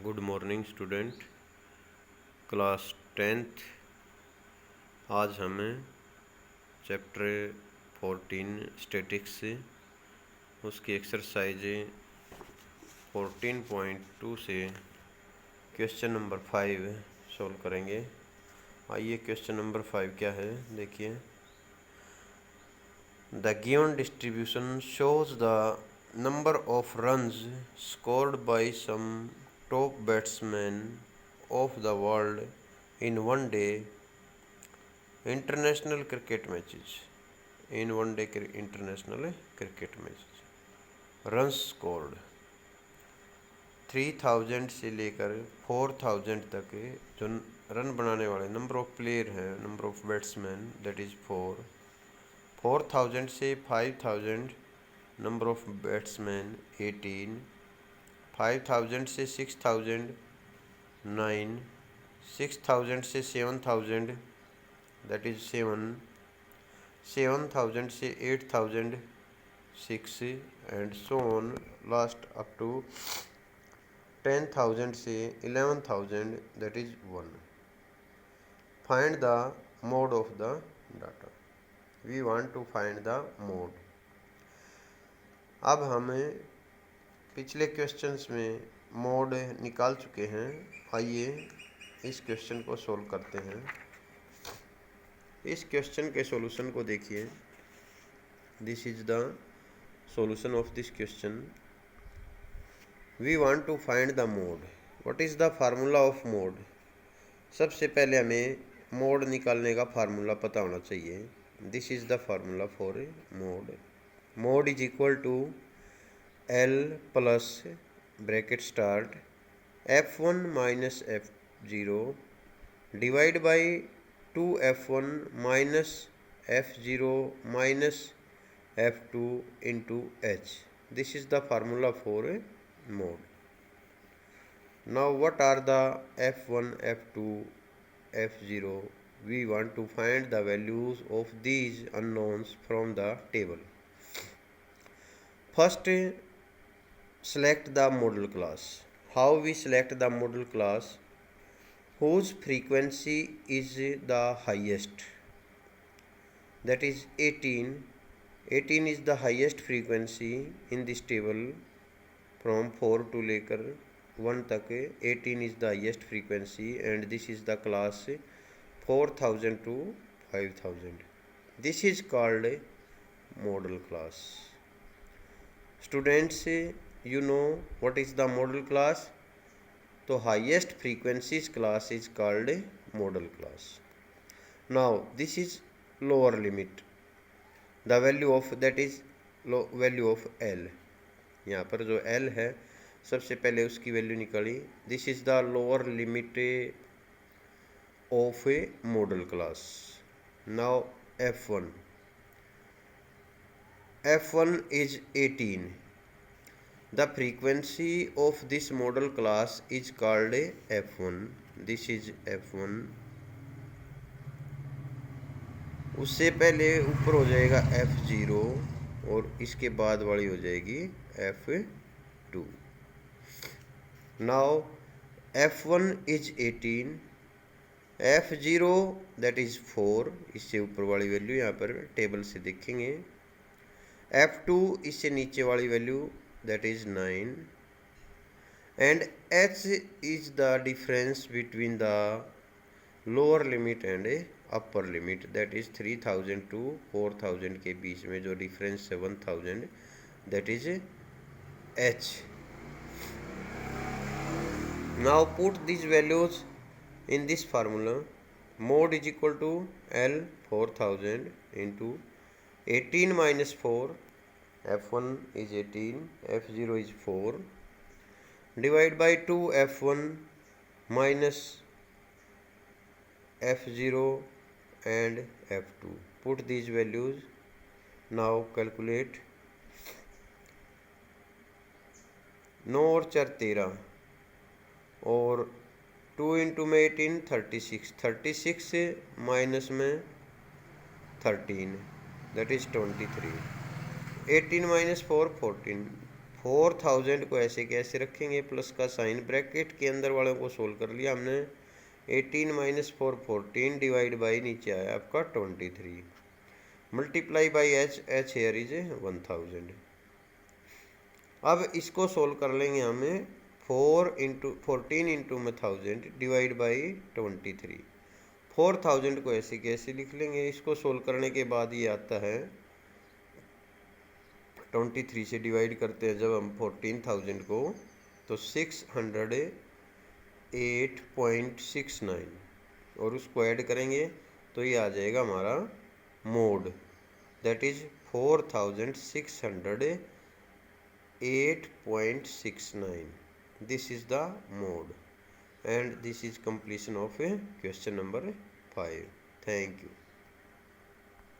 Good morning student, class 10th। आज हमें chapter 14 statics से उसकी एक्सरसाइज 14.2 से क्वेश्चन नंबर 5 सॉल्व करेंगे। आइए क्वेश्चन नंबर 5 क्या है देखिए। The given distribution shows the number of runs scored by some top batsmen of the world in one day international cricket matches. In one day international cricket matches, runs scored 3000 से लेकर 4000 तक जो run बनाने वाले number of player हैं, number of batsman that is 4000 से 5000 number of batsman 18, 5000 से 6000 9, 6000 से 7000 दैट इज 7, 7000 से 8000 6 and so on last up to 10,000 से 11,000 that is 1। Find the mode of the data. We want to find the mode. अब हमें पिछले questions में mode निकाल चुके हैं। आइए इस क्वेश्चन को सॉल्व करते हैं। इस क्वेश्चन के सॉल्यूशन को देखिए। This is the solution of this question. We want to find the mode. What is the formula of mode. सबसे पहले हमें मोड निकालने का फार्मूला पता होना चाहिए। This is the formula for mode. Mode is equal to L plus bracket start F1 minus F0 divide by 2F1 minus F0 minus F2 into H। This is the formula for mode. Now what are the F1, F2, F0? We want to find the values of these unknowns from the table. First, select the model class. How we select the model class? Whose frequency is the highest? That is 18. 18 is the highest frequency in this table. From 4 to लेकर 1 तक 18 is the highest frequency and this is the class 4000 to 5000. This is called model class. Students, you know what is the model class? तो highest frequencies class is called model class. Now this is lower limit. The value of that is value of L. यहाँ पर जो L है सबसे पहले उसकी value निकाली। This is the lower limit of a model class. Now F1. F1 is 18. The frequency of this model class is called F1. This is F1. उससे पहले ऊपर हो जाएगा F0 और इसके बाद वाली हो जाएगी F2. Now F1 is 18. F0 that is 4. इससे ऊपर वाली वैल्यू यहाँ पर टेबल से देखेंगे। F2 इससे नीचे वाली value that is 9 and H is the difference between the lower limit and upper limit, that is 3000 to 4000 के बीच में जो difference 7000 that is H. Now put these values in this formula. Mod is equal to L 4000 into 18 minus 4. F1 is 18, F0 is 4, divide by 2 F1 minus F0 and F2. Put these values. Now calculate. 9 और 4 13 और 2 into में 18 36, 36 से minus में 13 that is 23, 18 minus 4 14, 4000 को ऐसे कैसे रखेंगे, plus का साइन, ब्रैकेट के अंदर वालों को सोल्व कर लिया हमने। 18 माइनस 4 14 डिवाइड बाई नीचे आया आपका 23 multiply by H, H here is 1000। अब इसको सोल्व कर लेंगे हमें 14 इंटू में 1000 डिवाइड बाई 23। 4000 को ऐसे कैसे लिख लेंगे, इसको सोल्व करने के बाद ये आता है 23 से डिवाइड करते हैं जब हम 14,000 को, तो 608.69 और उसको ऐड करेंगे तो ये आ जाएगा हमारा mode, that is 4608.69। This is the mode and this is completion of question number 5. Thank you.